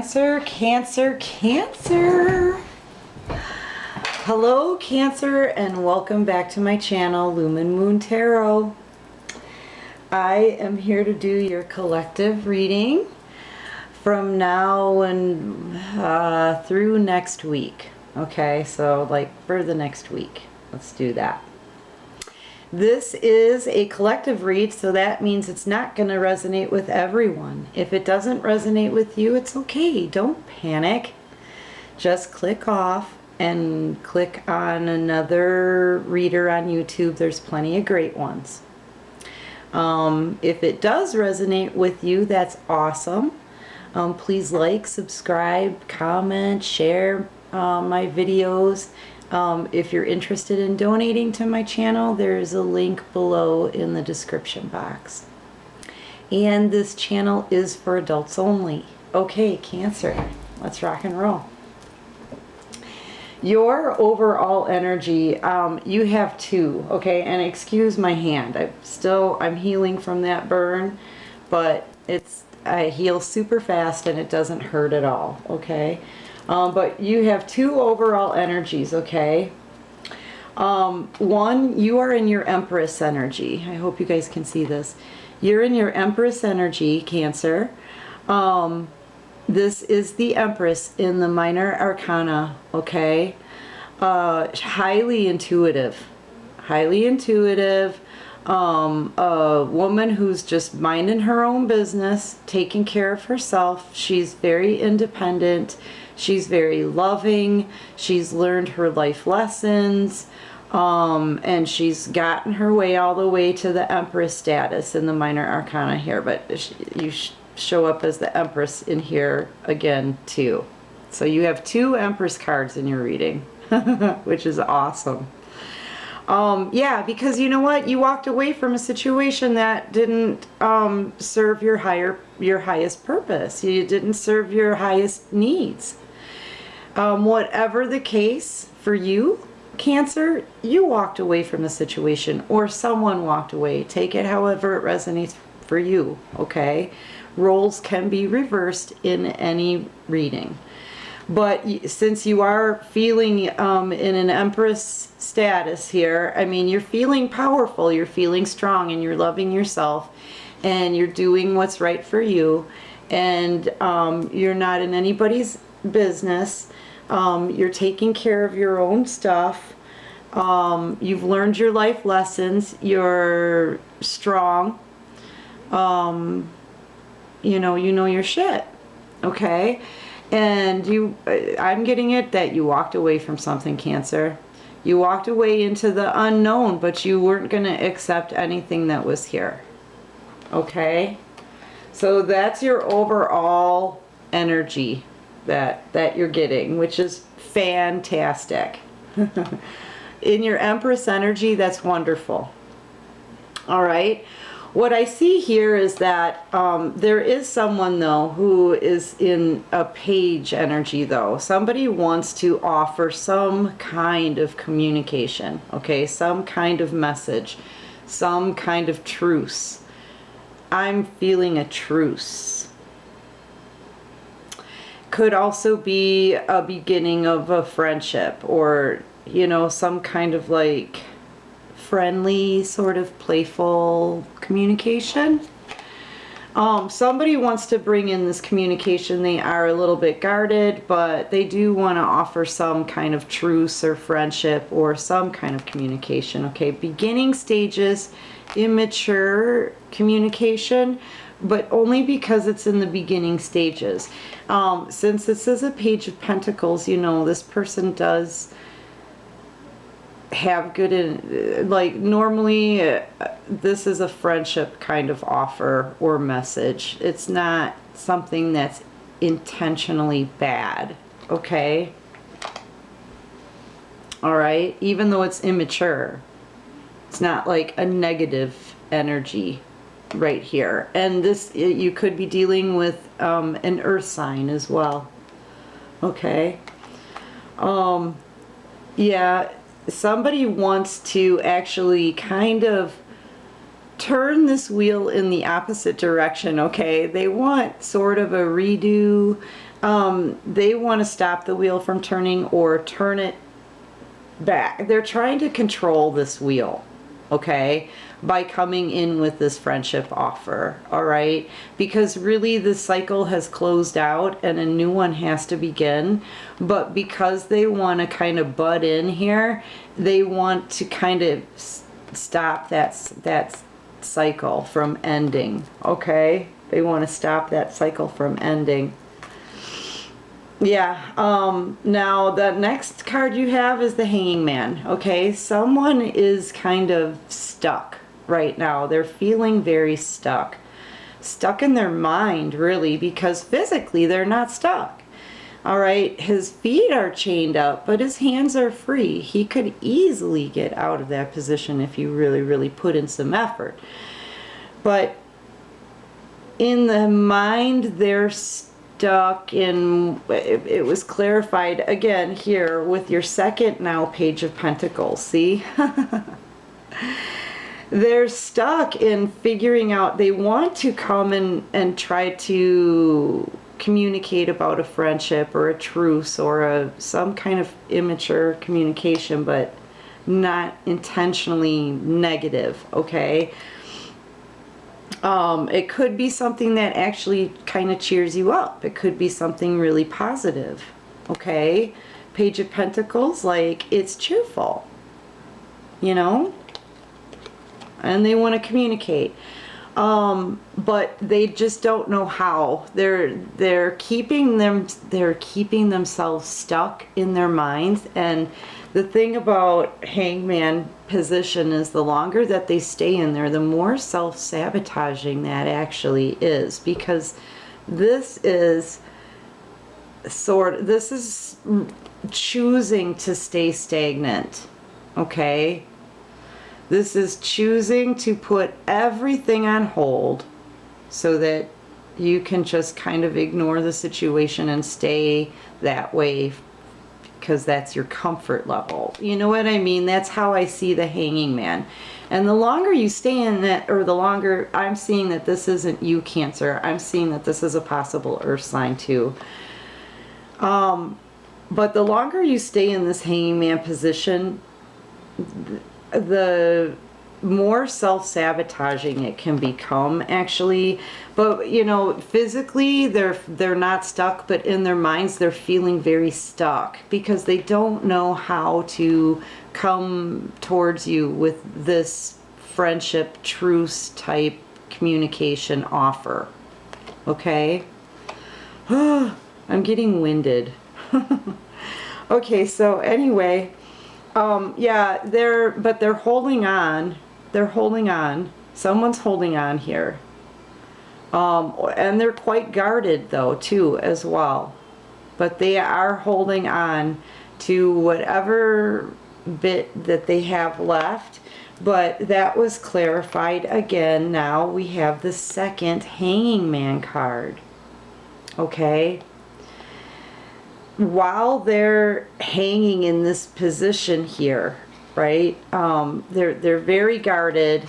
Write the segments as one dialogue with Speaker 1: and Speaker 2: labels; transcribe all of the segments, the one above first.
Speaker 1: Cancer, Cancer, Cancer. Hello, Cancer, and welcome back to my channel, Lumen Moon Tarot. I am here to do your collective reading from now and through next week. Okay, so like for the next week. Let's do that. This is a collective read, so that means it's not going to resonate with everyone. If it doesn't resonate with you, it's okay. Don't panic. Just click off and click on another reader on YouTube. There's plenty of great ones. If it does resonate with you, that's awesome. Please like, subscribe, comment, share my videos. If you're interested in donating to my channel, there's a link below in the description box. And this channel is for adults only. Okay, Cancer, let's rock and roll. Your overall energy, you have two, okay? And excuse my hand. I'm healing from that burn, but I heal super fast and it doesn't hurt at all, okay? But you have two overall energies, okay? One, you are in your Empress energy. I hope you guys can see this. You're in your Empress energy, Cancer. This is the Empress in the Minor Arcana, okay? Highly intuitive. Highly intuitive. A woman who's just minding her own business, taking care of herself. She's very independent. She's very loving. She's learned her life lessons. And she's gotten her way all the way to the Empress status in the Minor Arcana here. But you show up as the Empress in here again, too. So you have two Empress cards in your reading, which is awesome. Yeah, because you know what? You walked away from a situation that didn't serve your highest purpose. You didn't serve your highest needs. Whatever the case for you, Cancer, you walked away from the situation or someone walked away. Take it however it resonates for you, okay? Roles can be reversed in any reading. But since you are feeling in an Empress status here, I mean, you're feeling powerful, you're feeling strong, and you're loving yourself, and you're doing what's right for you, and you're not in anybody's business. You're taking care of your own stuff. You've learned your life lessons. You're strong. You know your shit. Okay? And I'm getting it that you walked away from something, Cancer. You walked away into the unknown, but you weren't going to accept anything that was here. Okay? So that's your overall energy that you're getting, which is fantastic. In your Empress energy, that's wonderful. All right. What I see here is that there is someone, though, who is in a Page energy, though. Somebody wants to offer some kind of communication, okay? Some kind of message, some kind of truce. I'm feeling a truce. Could also be a beginning of a friendship or, you know, some kind of like friendly, sort of playful communication. Somebody wants to bring in this communication. They are a little bit guarded, but they do want to offer some kind of truce or friendship or some kind of communication. Okay, beginning stages, immature communication, but only because it's in the beginning stages. Since this is a Page of Pentacles, you know, this person does have good, like normally this is a friendship kind of offer or message. It's not something that's intentionally bad, okay? All right, even though it's immature, it's not like a negative energy right here. And this, you could be dealing with an earth sign as well, okay? Yeah, somebody wants to actually kind of turn this wheel in the opposite direction, okay? They want sort of a redo. They want to stop the wheel from turning or turn it back. They're trying to control this wheel, okay, by coming in with this friendship offer, all right? Because really the cycle has closed out and a new one has to begin. But because they want to kind of butt in here, they want to kind of stop that cycle from ending, okay? They want to stop that cycle from ending. Yeah, now the next card you have is the Hanging Man, okay? Someone is kind of stuck right now. They're feeling very stuck. Stuck in their mind, really, because physically they're not stuck. All right, his feet are chained up, but his hands are free. He could easily get out of that position if you really, really put in some effort. But in the mind, they're stuck in, it was clarified again here with your second now Page of Pentacles, see? They're stuck in figuring out, they want to come and try to communicate about a friendship or a truce or some kind of immature communication, but not intentionally negative, okay? It could be something that actually kind of cheers you up. It could be something really positive, okay? Page of Pentacles, like, it's cheerful, you know? And they want to communicate. But they just don't know how. They're keeping themselves stuck in their minds. And the thing about Hangman position is the longer that they stay in there, the more self-sabotaging that actually is, because this is choosing to stay stagnant, okay? This is choosing to put everything on hold so that you can just kind of ignore the situation and stay that way because that's your comfort level. You know what I mean? That's how I see the Hanging Man. And the longer you stay in that, or the longer I'm seeing that this isn't you, Cancer, I'm seeing that this is a possible earth sign too. But the longer you stay in this Hanging Man position, the more self-sabotaging it can become, actually. But you know, physically they're not stuck, but in their minds they're feeling very stuck because they don't know how to come towards you with this friendship truce type communication offer, okay? I'm getting winded. Okay, so anyway, yeah, they're holding on. They're holding on. Someone's holding on here. And they're quite guarded though, too, as well. But they are holding on to whatever bit that they have left. But that was clarified again. Now we have the second Hanging Man card. Okay? While they're hanging in this position here, right? They're very guarded.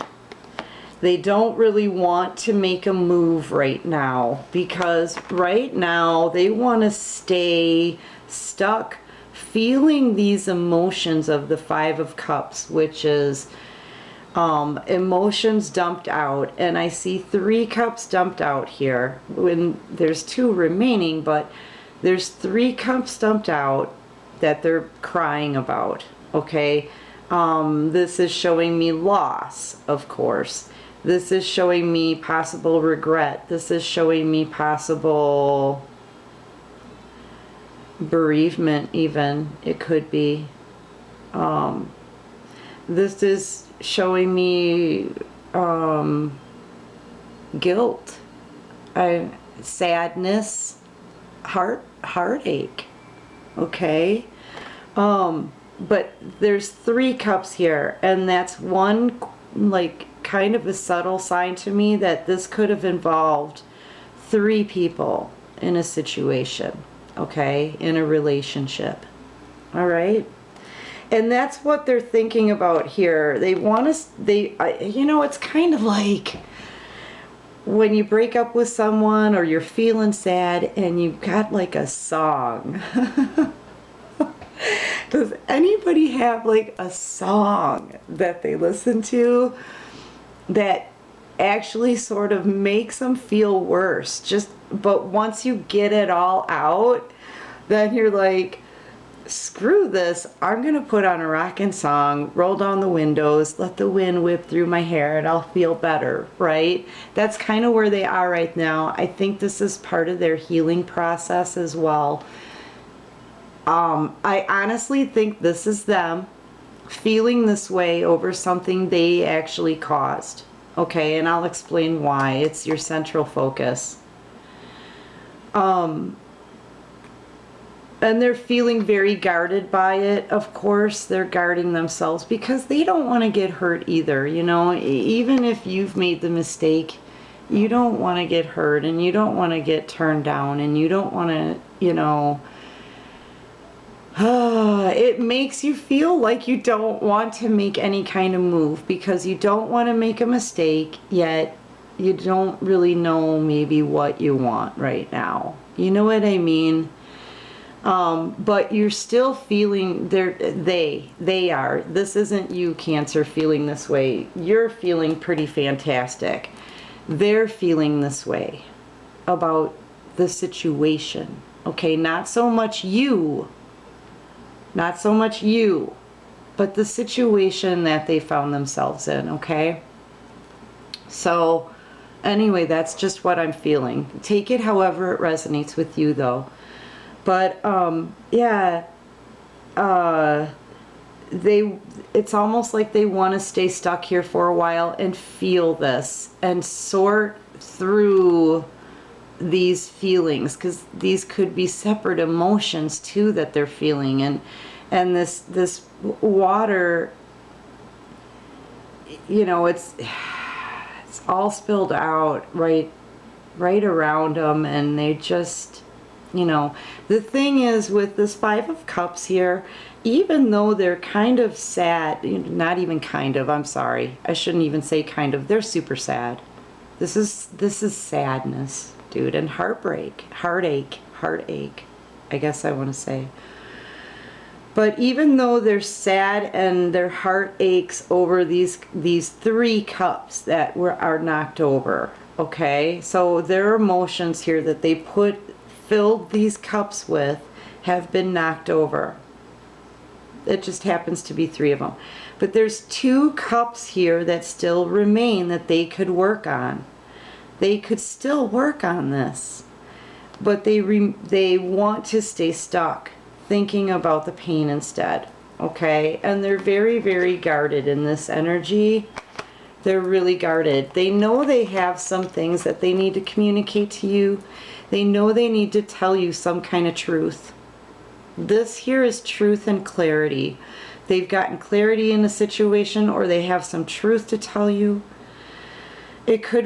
Speaker 1: They don't really want to make a move right now because right now they want to stay stuck feeling these emotions of the Five of Cups, which is emotions dumped out. And I see 3 cups dumped out here when there's 2 remaining, but there's 3 cups dumped out that they're crying about, okay? This is showing me loss, of course. This is showing me possible regret. This is showing me possible bereavement even, it could be. This is showing me guilt, sadness, heartache, okay? But there's 3 cups here, and that's one, like, kind of a subtle sign to me that this could have involved 3 people in a situation, okay, in a relationship, all right? And that's what they're thinking about here. They want to, you know, it's kind of like when you break up with someone or you're feeling sad and you've got like a song. Does anybody have like a song that they listen to that actually sort of makes them feel worse? But once you get it all out, then you're like, screw this, I'm gonna put on a rockin' song, roll down the windows, let the wind whip through my hair, and I'll feel better, right? That's kind of where they are right now. I think this is part of their healing process as well. I honestly think this is them feeling this way over something they actually caused. Okay, and I'll explain why. It's your central focus. And they're feeling very guarded by it. Of course, they're guarding themselves because they don't want to get hurt either. You know, even if you've made the mistake, you don't want to get hurt and you don't want to get turned down and you don't want to, you know, it makes you feel like you don't want to make any kind of move because you don't want to make a mistake, yet you don't really know maybe what you want right now. You know what I mean? But you're still feeling they are. This isn't you, Cancer, feeling this way. You're feeling pretty fantastic. They're feeling this way about the situation. Okay, not so much you, but the situation that they found themselves in, okay? So, anyway, that's just what I'm feeling. Take it however it resonates with you, though. But yeah, it's almost like they want to stay stuck here for a while and feel this and sort through these feelings, because these could be separate emotions too that they're feeling, and this water, you know, it's all spilled out right around them, and they just, you know, the thing is with this Five of Cups here, even though they're kind of sad, not even kind of, I'm sorry, I shouldn't even say kind of, they're super sad. This is sadness, dude, and heartbreak, heartache, I guess I want to say. But even though they're sad and their heart aches over these 3 cups that are knocked over, okay? So their emotions here that they filled these cups with have been knocked over. It just happens to be 3 of them. But there's 2 cups here that still remain that they could work on. They could still work on this. But they want to stay stuck, thinking about the pain instead. Okay? And they're very, very guarded in this energy. They're really guarded. They know they have some things that they need to communicate to you. They know they need to tell you some kind of truth. This here is truth and clarity. They've gotten clarity in a situation, or they have some truth to tell you. It could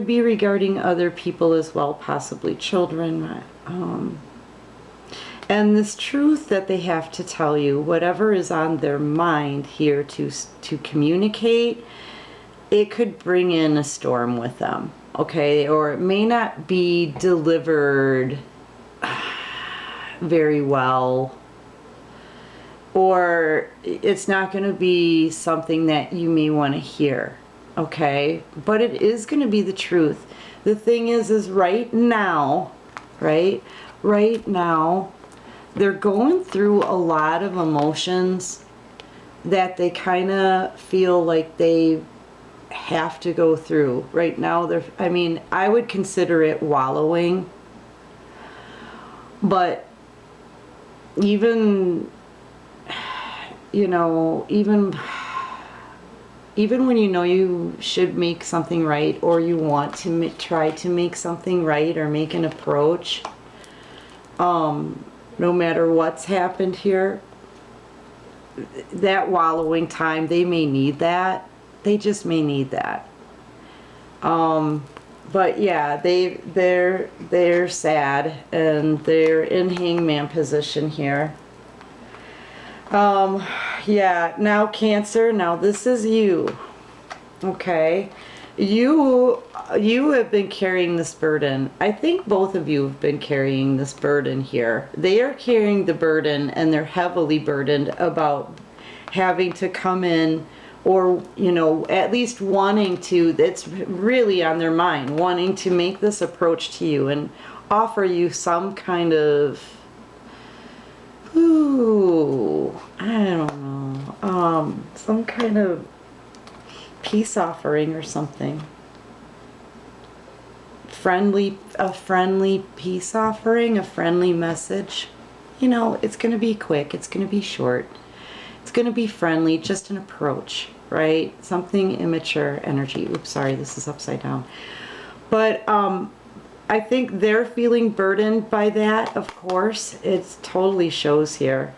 Speaker 1: be regarding other people as well, possibly children. And this truth that they have to tell you, whatever is on their mind here to communicate, it could bring in a storm with them, okay? Or it may not be delivered very well, or it's not going to be something that you may want to hear, okay? But it is going to be the truth. The thing is right now, right now, they're going through a lot of emotions that they kind of feel like they have to go through. Right now, I mean, I would consider it wallowing. But even, you know, even when you know you should make something right, or you want to try to make something right or make an approach, no matter what's happened here, that wallowing time, they may need that. They just may need that. But yeah, they're sad, and they're in hangman position here. Yeah, now Cancer, now this is you. Okay, You have been carrying this burden. I think both of you have been carrying this burden here. They are carrying the burden, and they're heavily burdened about having to come in, or at least wanting to. It's really on their mind, wanting to make this approach to you and offer you some kind of, I don't know, some kind of peace offering or something. A friendly peace offering, a friendly message. It's going to be quick, it's going to be short, it's going to be friendly, just an approach, right? Something immature energy. Oops, sorry, this is upside down. But I think they're feeling burdened by that, of course. It totally shows here.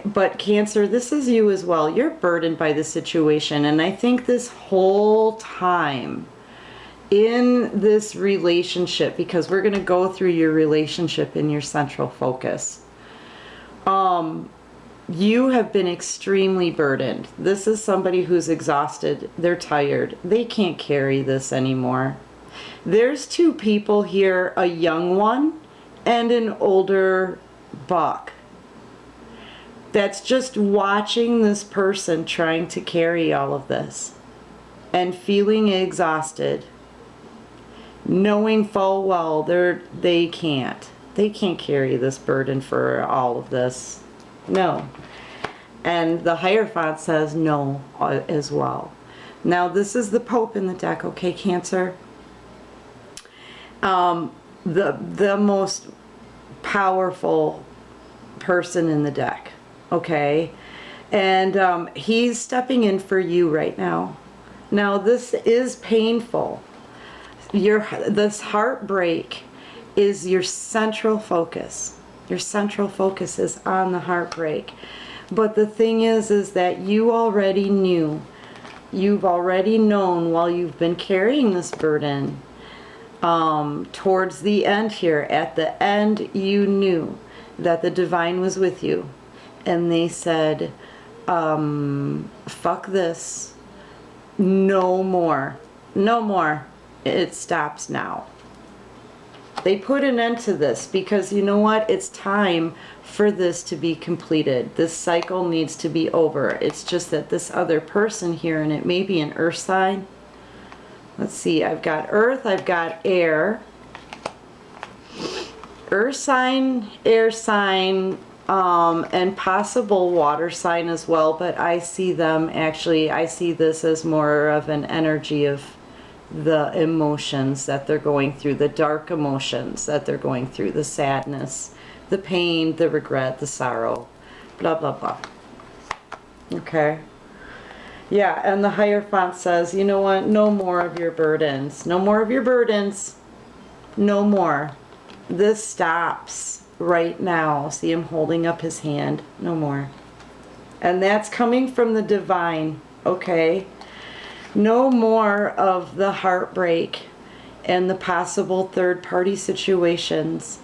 Speaker 1: But Cancer, this is you as well. You're burdened by the situation. And I think this whole time in this relationship, because we're going to go through your relationship in your central focus, you have been extremely burdened. This is somebody who's exhausted. They're tired. They can't carry this anymore. There's two people here, a young one and an older buck, that's just watching this person trying to carry all of this and feeling exhausted, knowing full well they can't carry this burden for all of this. No. And the Hierophant says no as well. Now this is the Pope in the deck, okay, Cancer? The most powerful person in the deck, okay? And he's stepping in for you right now. Now this is painful. This heartbreak is your central focus. Your central focus is on the heartbreak. But the thing is that you already knew. You've already known while you've been carrying this burden. Towards the end here, at the end, you knew that the divine was with you. And they said, fuck this. No more. No more. It stops now. They put an end to this because you know what? It's time for this to be completed. This cycle needs to be over. It's just that this other person here, and it may be an earth sign. Let's see, I've got earth, I've got air. Earth sign, air sign, and possible water sign as well, but I see them actually, I see this as more of an energy of the emotions that they're going through, the dark emotions that they're going through, the sadness, the pain, the regret, the sorrow, blah, blah, blah. Okay. Yeah, and the Hierophant says, you know what? No more of your burdens. No more of your burdens. No more. This stops right now. See him holding up his hand. No more. And that's coming from the divine, okay? No more of the heartbreak and the possible third-party situations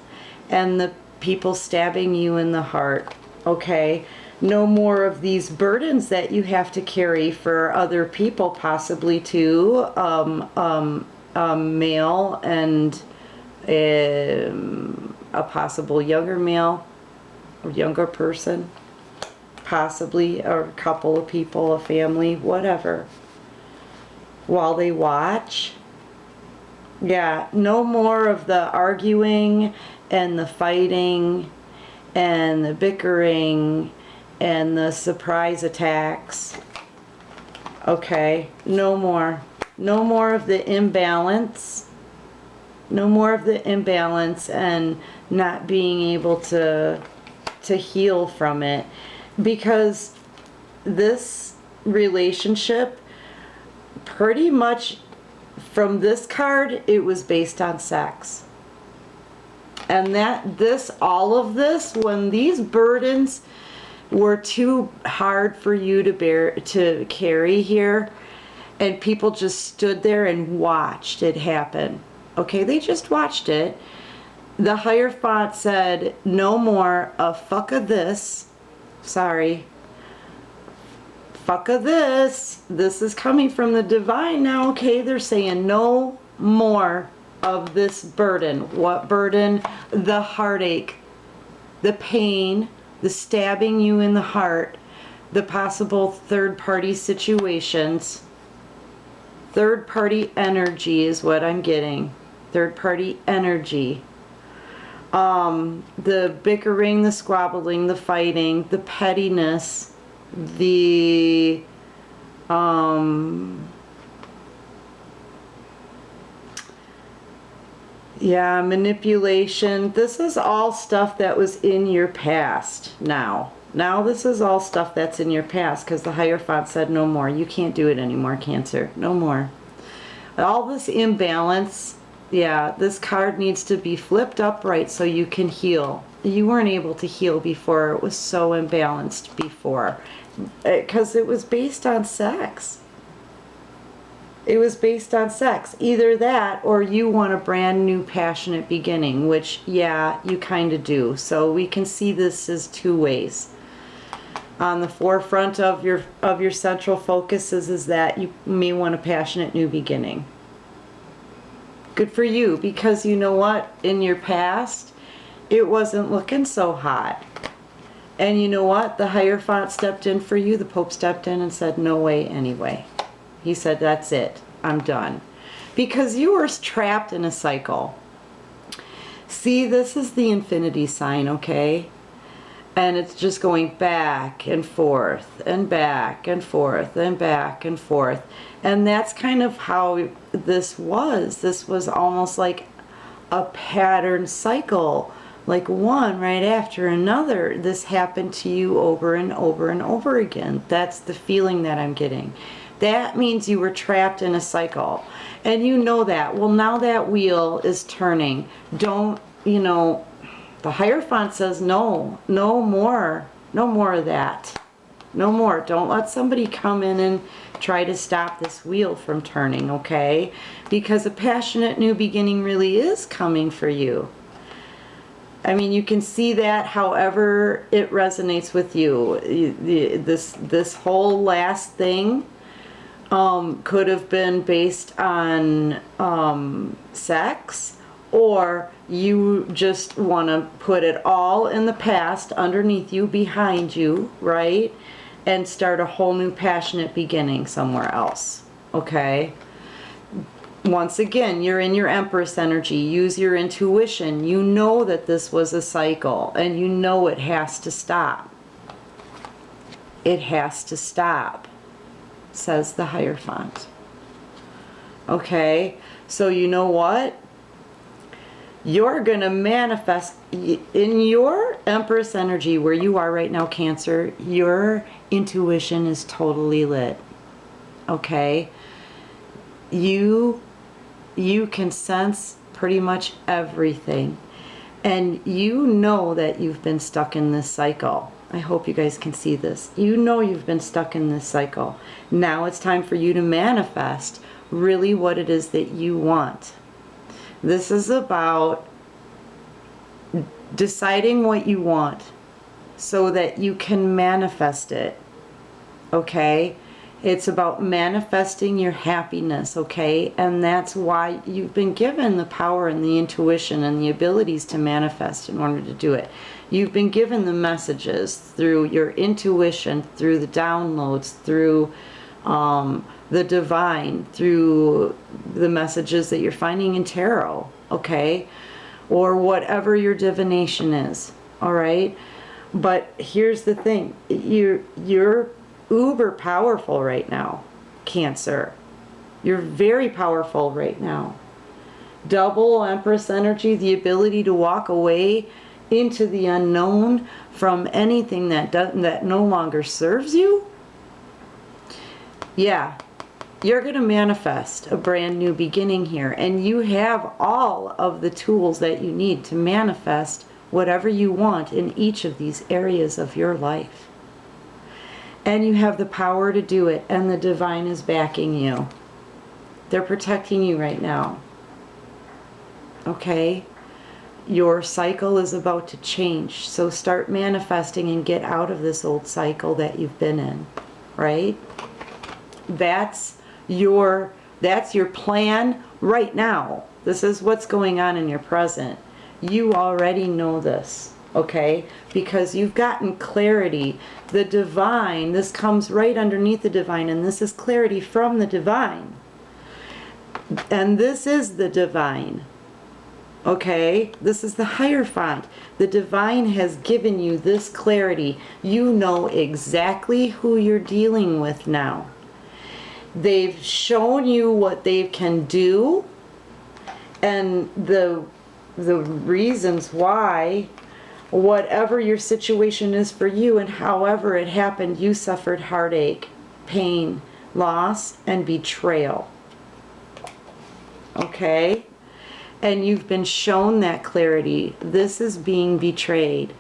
Speaker 1: and the people stabbing you in the heart, okay? No more of these burdens that you have to carry for other people, possibly too, male and a possible younger male or younger person, possibly a couple of people, a family, whatever. While they watch. Yeah, no more of the arguing and the fighting and the bickering and the surprise attacks. Okay, no more. No more of the imbalance. No more of the imbalance and not being able to heal from it. Because this relationship, pretty much from this card, it was based on sex. And all of this, when these burdens were too hard for you to carry here, and people just stood there and watched it happen. Okay, they just watched it. The Hierophant said, no more a fuck of this. Sorry. fuck of this. This is coming from the divine now, okay? They're saying no more of this burden. What burden? The heartache, the pain, the stabbing you in the heart, the possible third-party situations. Third-party energy is what I'm getting. Third-party energy. The bickering, the squabbling, the fighting, the pettiness, the yeah, manipulation. This is all stuff that was in your past now. Now this is all stuff that's in your past, because the Hierophant said no more. You can't do it anymore, Cancer. No more. All this imbalance, yeah, this card needs to be flipped upright so you can heal. You weren't able to heal before. It was so imbalanced before. Because it was based on sex. It was based on sex. Either that or you want a brand new passionate beginning, which, yeah, you kind of do. So we can see this as two ways. On the forefront of your central focus is that you may want a passionate new beginning. Good for you, because you know what? In your past, it wasn't looking so hot. And you know what? The Hierophant stepped in for you. The Pope stepped in and said, no way anyway. He said, that's it. I'm done. Because you were trapped in a cycle. See, this is the infinity sign, okay? And it's just going back and forth and back and forth and back and forth. And that's kind of how this was. This was almost like a pattern cycle, like one right after another. This happened to you over and over and over again. That's the feeling that I'm getting. That means you were trapped in a cycle. And you know that. Well, now that wheel is turning. Don't, the Hierophant says no more of that. No more. Don't let somebody come in and try to stop this wheel from turning, okay? Because a passionate new beginning really is coming for you. I mean, you can see that however it resonates with you. This whole last thing could have been based on sex, or you just want to put it all in the past, underneath you, behind you, right? And start a whole new passionate beginning somewhere else, okay? Once again, you're in your Empress energy. Use your intuition. You know that this was a cycle, and you know it has to stop. It has to stop, says the Hierophant. Okay, so you know what? You're going to manifest in your Empress energy where you are right now, Cancer. Your intuition is totally lit. Okay? You can sense pretty much everything. And you know that you've been stuck in this cycle. I hope you guys can see this. You know you've been stuck in this cycle. Now it's time for you to manifest really what it is that you want. This is about deciding what you want so that you can manifest it, okay? It's about manifesting your happiness, okay? And that's why you've been given the power and the intuition and the abilities to manifest in order to do it. You've been given the messages through your intuition, through the downloads, through the divine, through the messages that you're finding in tarot, okay? Or whatever your divination is, all right? But here's the thing. You're uber powerful right now, Cancer. You're very powerful right now. Double Empress energy, the ability to walk away into the unknown from anything that no longer serves you. Yeah, you're going to manifest a brand new beginning here, and you have all of the tools that you need to manifest whatever you want in each of these areas of your life. And you have the power to do it, and the divine is backing you. They're protecting you right now. Okay? Your cycle is about to change, so start manifesting and get out of this old cycle that you've been in, right? That's your plan right now. This is what's going on in your present. You already know this, okay? Because you've gotten clarity. The divine, this comes right underneath the divine, and this is clarity from the divine. And this is the divine, okay? This is the Hierophant. The divine has given you this clarity. You know exactly who you're dealing with now. They've shown you what they can do, and the reasons why, whatever your situation is for you and however it happened, you suffered heartache, pain, loss, and betrayal. Okay? And you've been shown that clarity. This is being betrayed.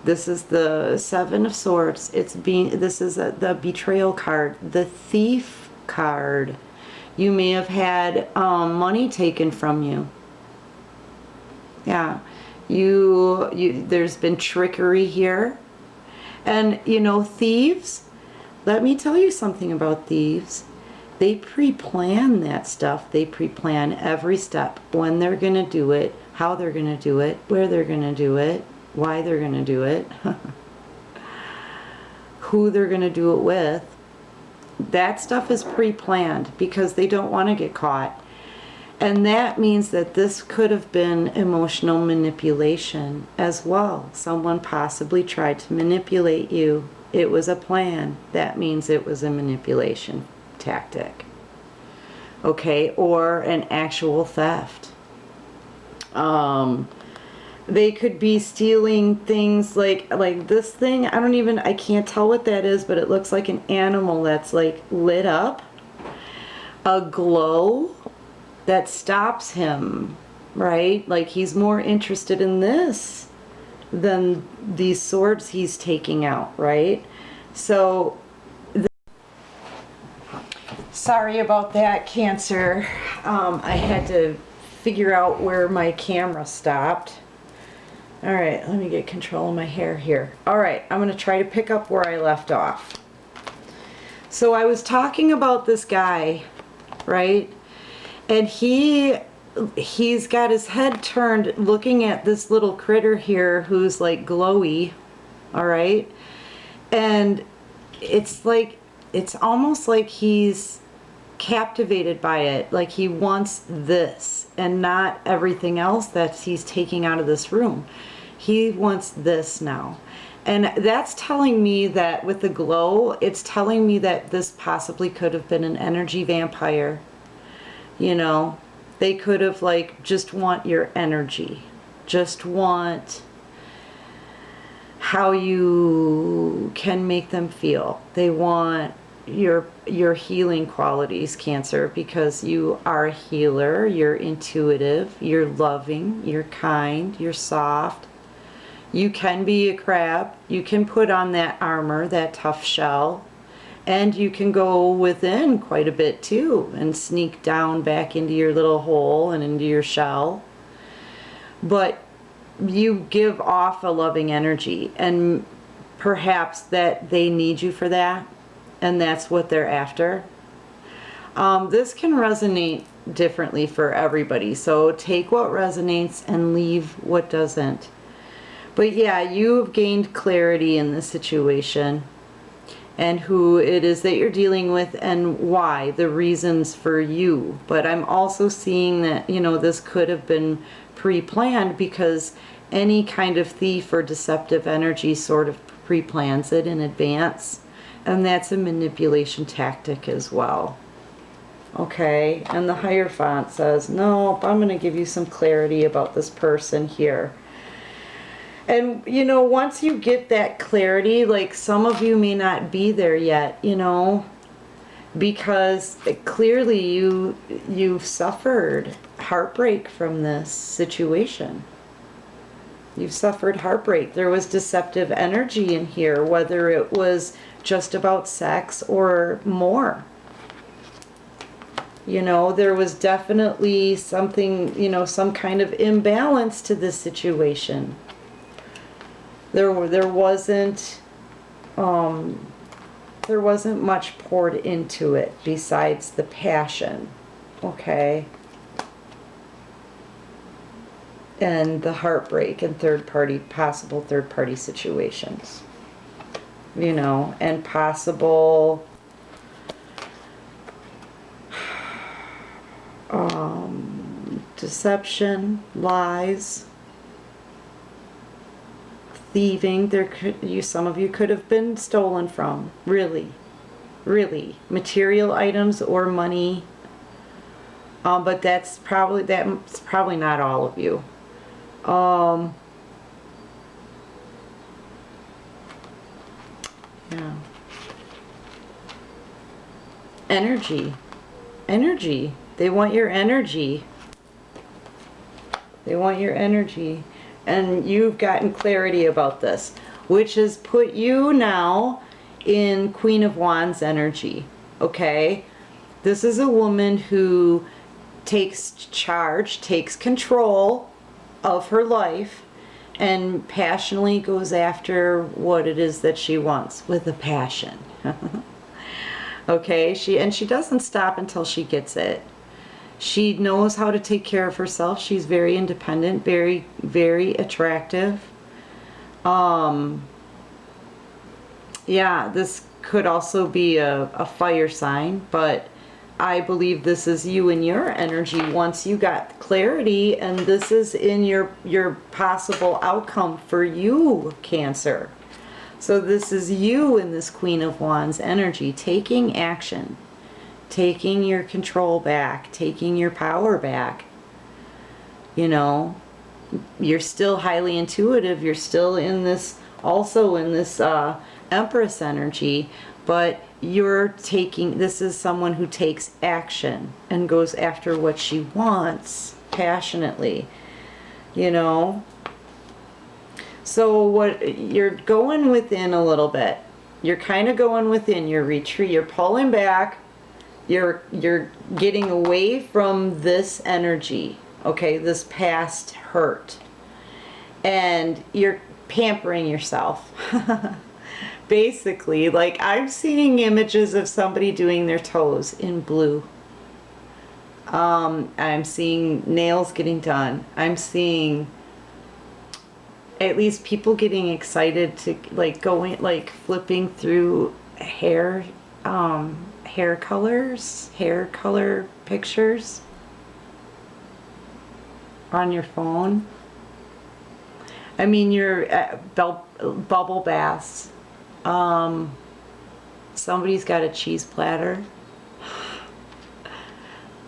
Speaker 1: This is the Seven of Swords. This is the betrayal card, the thief card. You may have had money taken from you. Yeah, there's been trickery here. And you know, thieves, let me tell you something about thieves. They pre-plan that stuff. They pre-plan every step, when they're going to do it, how they're going to do it, where they're going to do it, why they're going to do it, who they're going to do it with. That stuff is pre-planned because they don't want to get caught. And that means that this could have been emotional manipulation as well. Someone possibly tried to manipulate you. It was a plan. That means it was a manipulation tactic. Okay, or an actual theft. They could be stealing things like this thing. I can't tell what that is, but it looks like an animal that's like lit up. A glow that stops him, right? Like he's more interested in this than these swords he's taking out, right? So, sorry about that, Cancer. I had to figure out where my camera stopped. All right, let me get control of my hair here. All right, I'm going to try to pick up where I left off. So I was talking about this guy, right? And he's got his head turned looking at this little critter here who's like glowy, all right? And it's almost like he's captivated by it, like he wants this and not everything else that he's taking out of this room. He wants this now. And that's telling me that with the glow, it's telling me that this possibly could have been an energy vampire. You know, they could have just want your energy, just want how you can make them feel. They want your healing qualities, Cancer, because you are a healer, you're intuitive, you're loving, you're kind, you're soft. You can be a crab. You can put on that armor, that tough shell, and you can go within quite a bit too and sneak down back into your little hole and into your shell. But you give off a loving energy, and perhaps that they need you for that, and that's what they're after. This can resonate differently for everybody, so take what resonates and leave what doesn't. But yeah, you've gained clarity in this situation and who it is that you're dealing with and why, the reasons for you. But I'm also seeing that, this could have been pre-planned, because any kind of thief or deceptive energy sort of pre-plans it in advance. And that's a manipulation tactic as well. Okay, and the Hierophant says, nope, I'm going to give you some clarity about this person here. And, once you get that clarity, some of you may not be there yet, because clearly you've suffered heartbreak from this situation. You've suffered heartbreak. There was deceptive energy in here, whether it was just about sex or more. There was definitely something, some kind of imbalance to this situation. There wasn't there wasn't much poured into it besides the passion, okay? And the heartbreak and possible third-party situations. You know, and possible deception, lies, thieving. Some of you could have been stolen from, really, material items or money. But that's probably not all of you. Yeah. Energy. They want your energy. They want your energy. And you've gotten clarity about this, which has put you now in Queen of Wands energy. Okay? This is a woman who takes charge, takes control of her life, and passionately goes after what it is that she wants with a passion. Okay? She doesn't stop until she gets it. She knows how to take care of herself. She's very independent, very, very attractive. Yeah, this could also be a fire sign, but I believe this is you and your energy once you got clarity, and this is in your possible outcome for you, Cancer. So this is you in this Queen of Wands energy, taking action, taking your control back, taking your power back. You know, you're still highly intuitive. You're still in this, also in this Empress energy, but this is someone who takes action and goes after what she wants passionately, you know. So you're going within a little bit. You're kind of going within. You're pulling back. You're getting away from this energy, okay, this past hurt. And you're pampering yourself. Basically, like I'm seeing images of somebody doing their toes in blue. I'm seeing nails getting done. I'm seeing at least people getting excited to like going, like flipping through hair color pictures on your phone. I mean, your bubble baths. Somebody's got a cheese platter.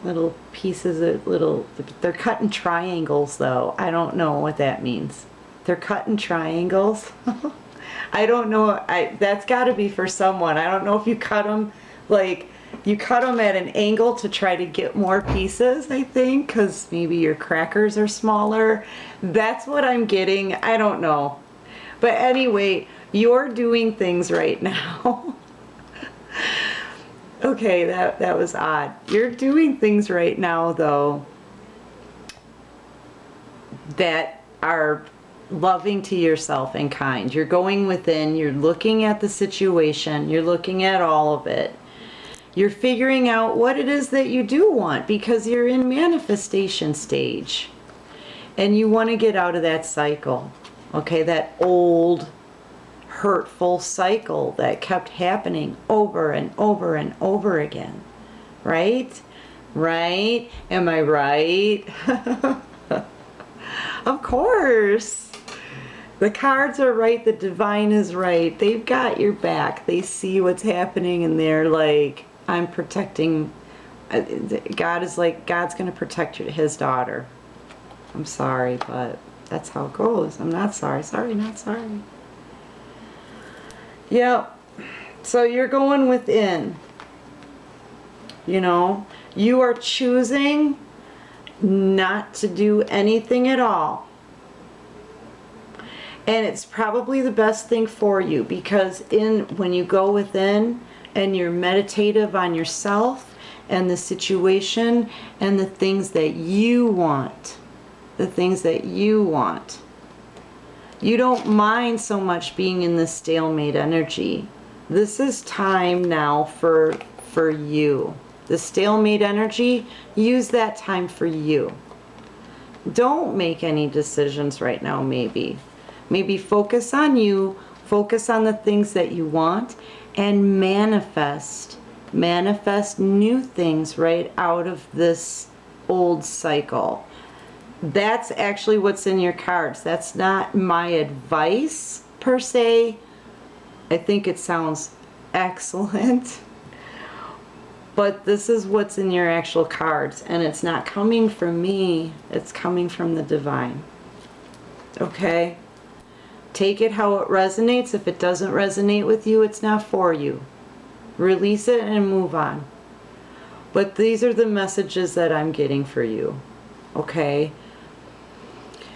Speaker 1: Little pieces of they're cut in triangles though. I don't know what that means. They're cut in triangles. I don't know. That's got to be for someone. I don't know if you cut them, like, you cut them at an angle to try to get more pieces, I think, because maybe your crackers are smaller. That's what I'm getting. I don't know. But anyway, you're doing things right now. Okay, that was odd. You're doing things right now, though, that are loving to yourself and kind. You're going within, you're looking at the situation, you're looking at all of it. You're figuring out what it is that you do want because you're in manifestation stage. And you want to get out of that cycle. Okay, that old hurtful cycle that kept happening over and over and over again. Right? Right? Am I right? Of course. The cards are right. The divine is right. They've got your back. They see what's happening and they're like, I'm protecting. God is like, God's going to protect his daughter. I'm sorry, but that's how it goes. I'm not sorry. Sorry, not sorry. Yep. So you're going within. You know, you are choosing not to do anything at all. And it's probably the best thing for you because when you go within and you're meditative on yourself and the situation and the things that you want, you don't mind so much being in this stalemate energy. This is time now for you. The stalemate energy, use that time for you. Don't make any decisions right now, maybe. Maybe focus on you, focus on the things that you want, and manifest. Manifest new things right out of this old cycle. That's actually what's in your cards. That's not my advice per se. I think it sounds excellent. But this is what's in your actual cards, and it's not coming from me, it's coming from the divine. Okay? Take it how it resonates. If it doesn't resonate with you, it's not for you. Release it and move on. But these are the messages that I'm getting for you. Okay?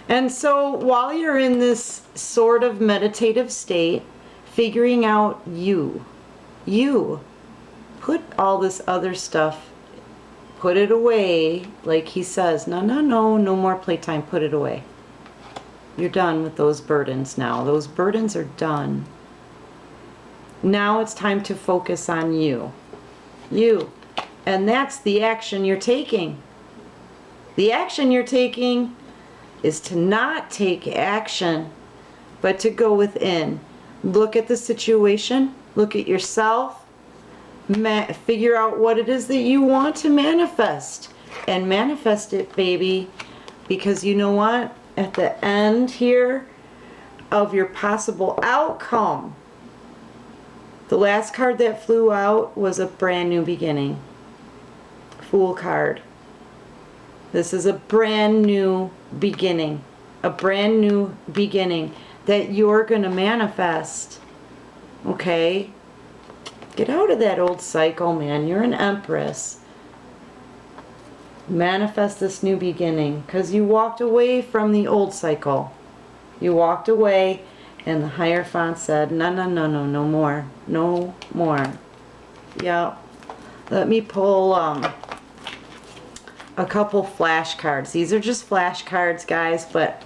Speaker 1: And so while you're in this sort of meditative state, figuring out you, put all this other stuff, put it away. Like he says, no more playtime, put it away. You're done with those burdens now. Those burdens are done. Now it's time to focus on you. You. And that's the action you're taking. The action you're taking is to not take action, but to go within. Look at the situation, look at yourself, figure out what it is that you want to manifest, and manifest it, baby. Because you know what? At the end here of your possible outcome, the last card that flew out was a brand new beginning. Fool card. This is a brand new beginning. A brand new beginning that you're going to manifest. Okay? Get out of that old cycle, man. You're an empress. Manifest this new beginning, because you walked away from the old cycle. You walked away, and the Hierophant said, no more. No more. Yeah. Let me pull a couple flashcards. These are just flashcards, guys, but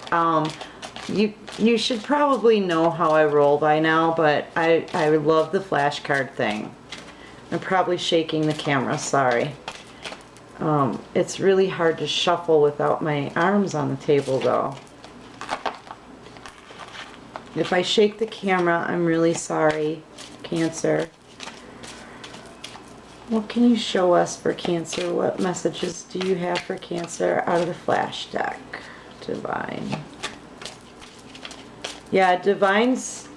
Speaker 1: you should probably know how I roll by now, but I love the flashcard thing. I'm probably shaking the camera, sorry. It's really hard to shuffle without my arms on the table, though. If I shake the camera, I'm really sorry, Cancer. What can you show us for Cancer? What messages do you have for Cancer out of the flash deck? Divine. Yeah, Divine's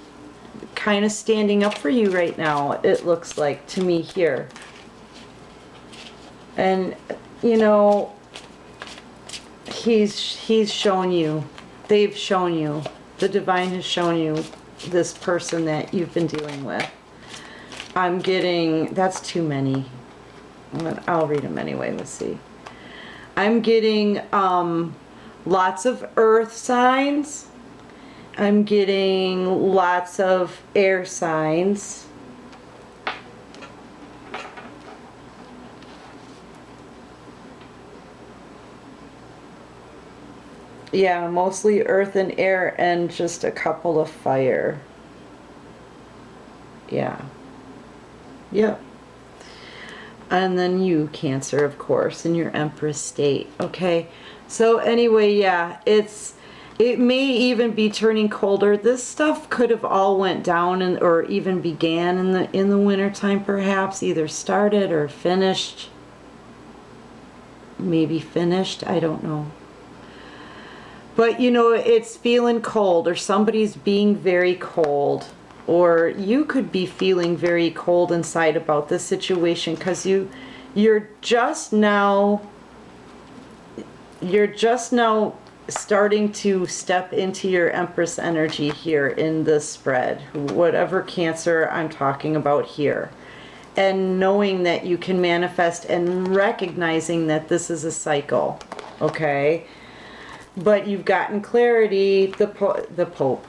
Speaker 1: kind of standing up for you right now, it looks like to me here. And, you know, he's shown you, they've shown you, the Divine has shown you this person that you've been dealing with. I'm getting, that's too many. I'll read them anyway, let's see. I'm getting lots of earth signs. I'm getting lots of air signs. Yeah, mostly earth and air, and just a couple of fire. Yeah. Yep. And then you, Cancer, of course, in your Empress state. Okay. So anyway, yeah, it may even be turning colder. This stuff could have all went down or even began in the winter time, perhaps, either started or finished. Maybe finished, I don't know. But you know, it's feeling cold, or somebody's being very cold, or you could be feeling very cold inside about this situation, because you're just now starting to step into your Empress energy here in this spread, whatever Cancer I'm talking about here, and knowing that you can manifest and recognizing that this is a cycle. Okay. But you've gotten clarity, the Pope.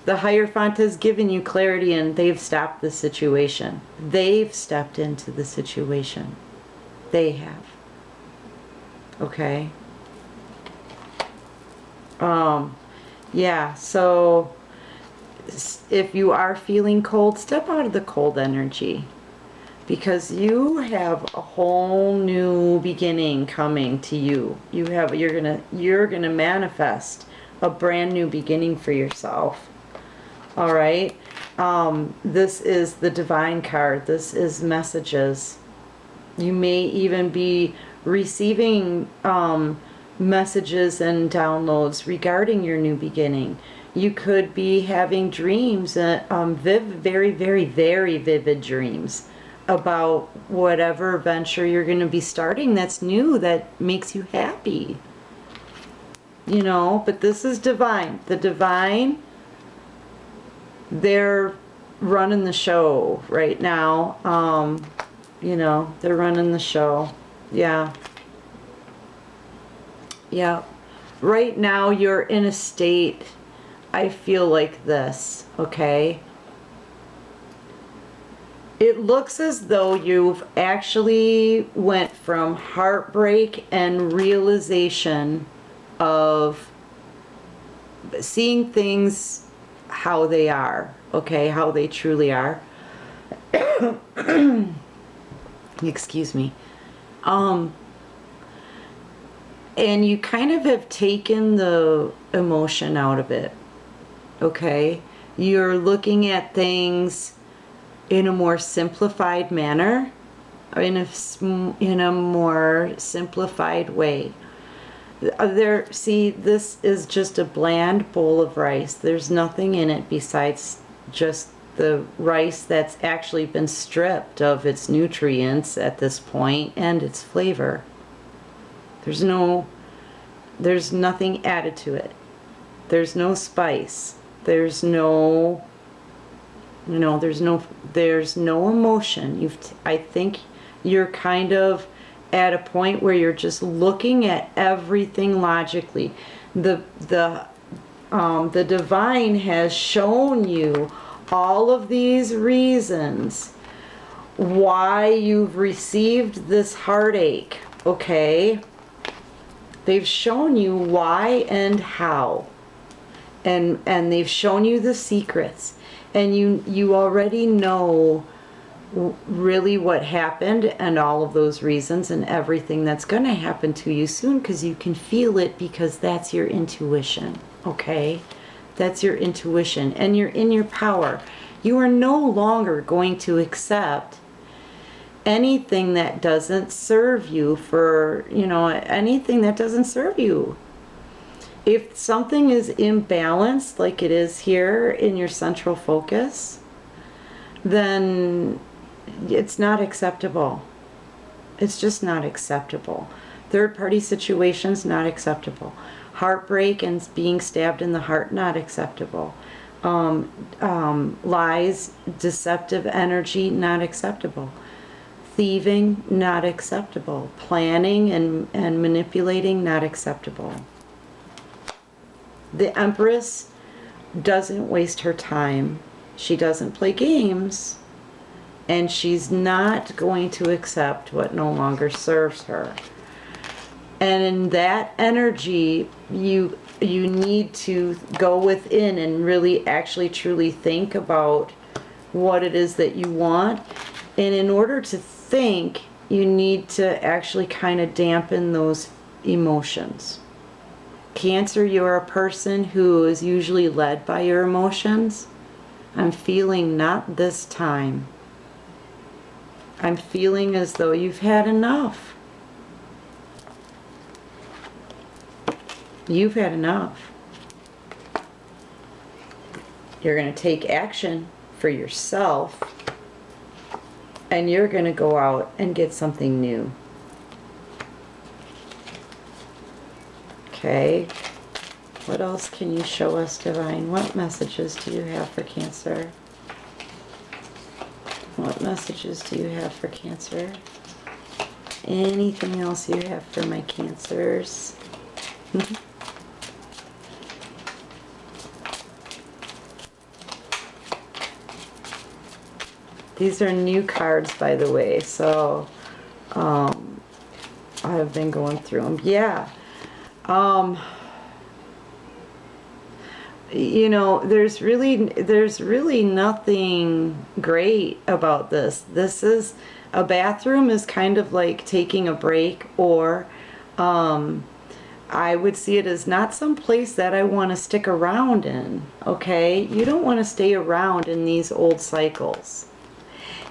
Speaker 1: The Hierophant has given you clarity, and they've stopped the situation. They've stepped into the situation. They have. Okay? Yeah, so if you are feeling cold, step out of the cold energy, because you have a whole new beginning coming to you. You're gonna manifest a brand new beginning for yourself. All right. This is the divine card. This is messages. You may even be receiving messages and downloads regarding your new beginning. You could be having dreams, very, very, very vivid dreams about whatever venture you're going to be starting that's new, that makes you happy. You know, but this is divine. The divine, they're running the show right now. You know, they're running the show. Yeah. Yeah. Right now you're in a state, I feel like this, okay? It looks as though you've actually went from heartbreak and realization of seeing things how they are, okay? How they truly are. Excuse me. And you kind of have taken the emotion out of it, okay? You're looking at things in a more simplified manner, in a more simplified way. See, this is just a bland bowl of rice. There's nothing in it besides just the rice that's actually been stripped of its nutrients at this point and its flavor. There's nothing added to it. There's no spice. There's no emotion. I think you're kind of at a point where you're just looking at everything logically. The divine has shown you all of these reasons why you've received this heartache, okay? They've shown you why and how. And they've shown you the secrets. And you already know really what happened and all of those reasons and everything that's going to happen to you soon, because you can feel it, because that's your intuition, okay? That's your intuition, and you're in your power. You are no longer going to accept anything that doesn't serve you, anything that doesn't serve you. If something is imbalanced, like it is here in your central focus, then it's not acceptable. It's just not acceptable. Third-party situations, not acceptable. Heartbreak and being stabbed in the heart, not acceptable. Lies, deceptive energy, not acceptable. Thieving, not acceptable. Planning and manipulating, not acceptable. The Empress doesn't waste her time. She doesn't play games. And she's not going to accept what no longer serves her. And in that energy, you need to go within and really actually truly think about what it is that you want. And in order to think, you need to actually kind of dampen those emotions. Cancer, you're a person who is usually led by your emotions. I'm feeling not this time. I'm feeling as though you've had enough. You've had enough. You're going to take action for yourself, and you're going to go out and get something new. Okay. What else can you show us, Divine? What messages do you have for Cancer? What messages do you have for Cancer? Anything else you have for my Cancers? These are new cards, by the way, so I've been going through them. Yeah. you know, there's really nothing great about this. This is, a bathroom is kind of like taking a break, or I would see it as not some place that I want to stick around in, okay? You don't want to stay around in these old cycles.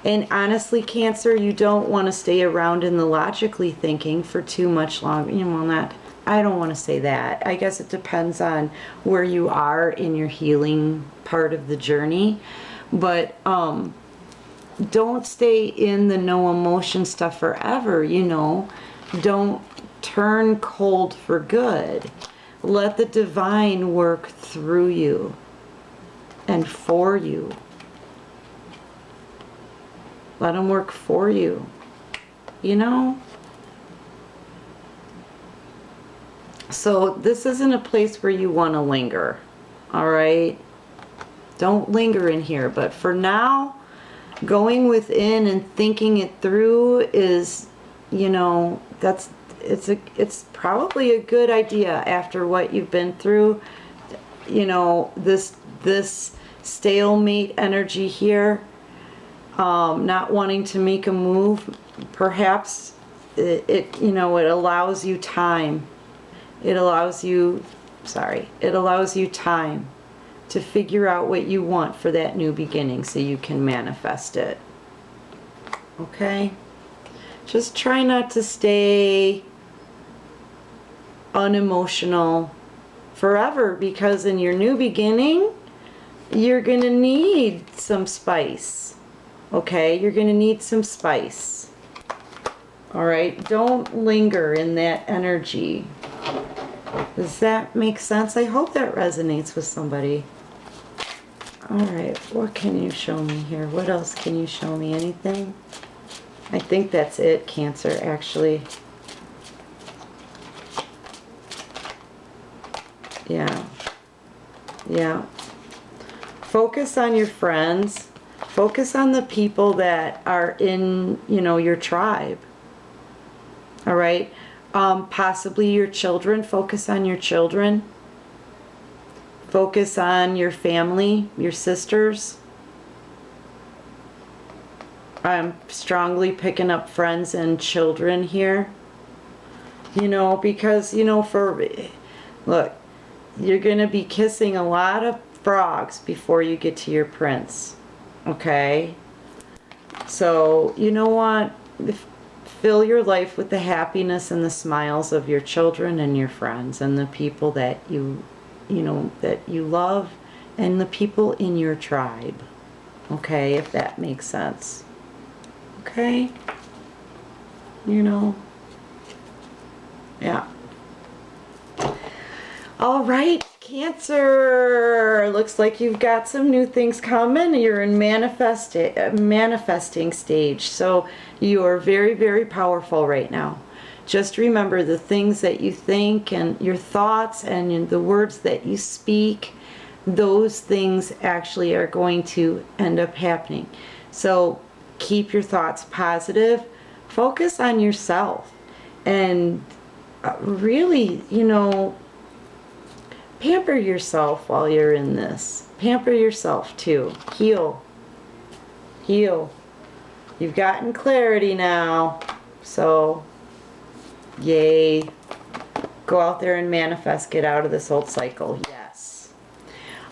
Speaker 1: And honestly, Cancer, you don't want to stay around in the logically thinking for too much longer. You know, not, I don't want to say that. I guess it depends on where you are in your healing part of the journey. But don't stay in the no emotion stuff forever, you know. Don't turn cold for good. Let the divine work through you and for you. Let them work for you, you know? So this isn't a place where you want to linger, all right? Don't linger in here, but for now, going within and thinking it through is, you know, it's probably a good idea after what you've been through. You know, this stalemate energy here, not wanting to make a move, perhaps it you know, it allows you time. It allows you time to figure out what you want for that new beginning so you can manifest it. Okay? Just try not to stay unemotional forever, because in your new beginning, you're going to need some spice. Okay? You're going to need some spice. All right? Don't linger in that energy. Does that make sense? I hope that resonates with somebody. All right, what can you show me here? What else can you show me? Anything? I think that's it, Cancer, actually. Yeah. Yeah. Focus on your friends. Focus on the people that are in, you know, your tribe. All right? Possibly your children. Focus on your children. Focus on your family, your sisters. I'm strongly picking up friends and children here. You know, because, you know, look, you're going to be kissing a lot of frogs before you get to your prince. Okay? So, you know what? Fill your life with the happiness and the smiles of your children and your friends and the people that you know, that you love, and the people in your tribe. Okay, if that makes sense. Okay? You know? Yeah. All right, Cancer. Looks like you've got some new things coming. You're in manifesting stage. So you are very, very powerful right now. Just remember the things that you think and your thoughts and the words that you speak, those things actually are going to end up happening. So keep your thoughts positive. Focus on yourself. And really, you know, pamper yourself while you're in this. Pamper yourself too. Heal. Heal. You've gotten clarity now. So yay. Go out there and manifest. Get out of this old cycle. Yes.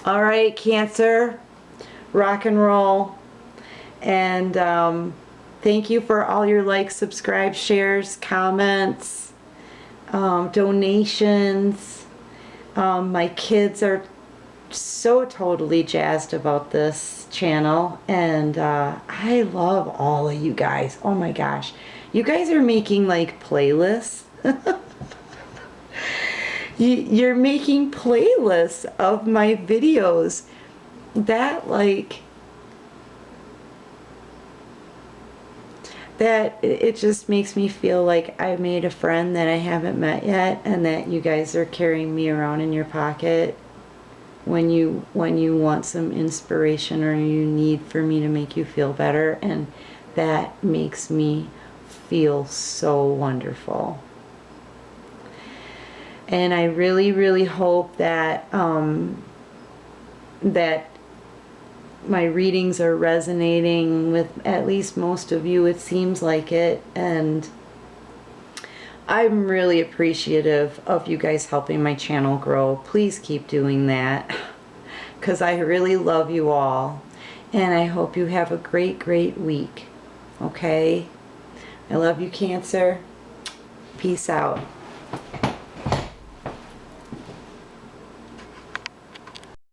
Speaker 1: All right, Cancer. Rock and roll. And thank you for all your likes, subscribe, shares, comments, donations. My kids are so totally jazzed about this channel. And I love all of you guys. Oh my gosh. You guys are making like playlists. You're making playlists of my videos that it just makes me feel like I made a friend that I haven't met yet, and that you guys are carrying me around in your pocket when you want some inspiration or you need for me to make you feel better, and that makes me feel so wonderful. And I really, really hope that that my readings are resonating with at least most of you. It seems like it, and I'm really appreciative of you guys helping my channel grow. Please keep doing that, because I really love you all, and I hope you have a great, great week. Okay? I love you, Cancer. Peace out.